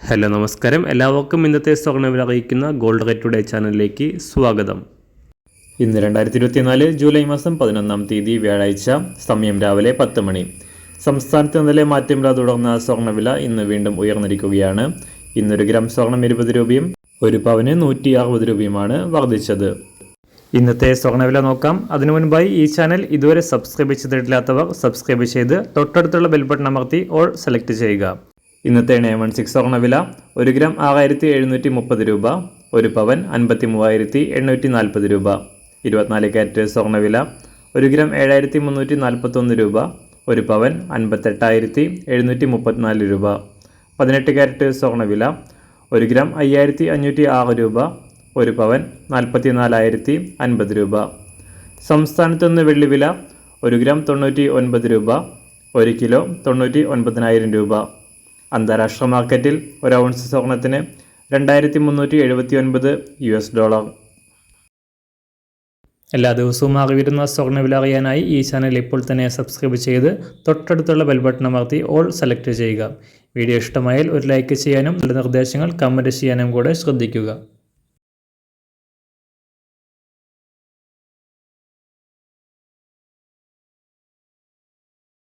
Hello നമസ്കാരം, എല്ലാവർക്കും ഇന്നത്തെ സ്വർണ്ണവില അറിയിക്കുന്ന ഗോൾഡ് റേറ്റ് ടുഡേ ചാനലിലേക്ക് സ്വാഗതം. ഇന്ന് 2024 ജൂലൈ മാസം 11-ാം തീയതി വ്യാഴാഴ്ച, സമയം രാവിലെ 10 മണി. സംസ്ഥാനത്ത് ഇന്നലെ മാറ്റമില്ലാതെ തുടർന്ന സ്വർണ്ണവില ഇന്ന് വീണ്ടും ഉയർന്നിരിക്കുകയാണ്. ഇന്നൊരു ഗ്രാം സ്വർണം 20 രൂപയും ഒരു പവന് 160 രൂപയുമാണ് വർദ്ധിച്ചത്. ഇന്നത്തെ സ്വർണ്ണവില നോക്കാം. അതിനു മുൻപായി ഈ ചാനൽ ഇതുവരെ സബ്സ്ക്രൈബ് ചെയ്തിട്ടില്ലാത്തവർ സബ്സ്ക്രൈബ് ചെയ്ത് തൊട്ടടുത്തുള്ള ബെൽ ബട്ടൺ അമർത്തി ഓൾ സെലക്ട് ചെയ്യുക. ഇന്നത്തെ 916 സ്വർണ്ണവില 1 ഗ്രാം 6730 രൂപ, ഒരു പവൻ 53,840 രൂപ. 24 കാരറ്റ് സ്വർണ്ണവില 1 ഗ്രാം 7341 രൂപ, ഒരു പവൻ 58,734 രൂപ. 18 കാരറ്റ് സ്വർണ്ണവില 1 ഗ്രാം 5506 രൂപ, ഒരു പവൻ 44,050 രൂപ. സംസ്ഥാനത്ത് നിന്ന് വെള്ളിവില 1 ഗ്രാം 99 രൂപ, 1 കിലോ 99,000 രൂപ. അന്താരാഷ്ട്ര മാർക്കറ്റിൽ ഒരു ഔൺസ് സ്വർണത്തിന് $2,379. എല്ലാ ദിവസവും അറിവിരുന്ന സ്വർണ്ണവില അറിയാനായി ഈ ചാനൽ ഇപ്പോൾ തന്നെ സബ്സ്ക്രൈബ് ചെയ്ത് തൊട്ടടുത്തുള്ള ബെൽ ബട്ടൺ അമർത്തി ഓൾ സെലക്ട് ചെയ്യുക. വീഡിയോ ഇഷ്ടമായാൽ ഒരു ലൈക്ക് ചെയ്യാനും നല്ല നിർദ്ദേശങ്ങൾ കമൻറ്റ് ചെയ്യാനും കൂടെ ശ്രദ്ധിക്കുക.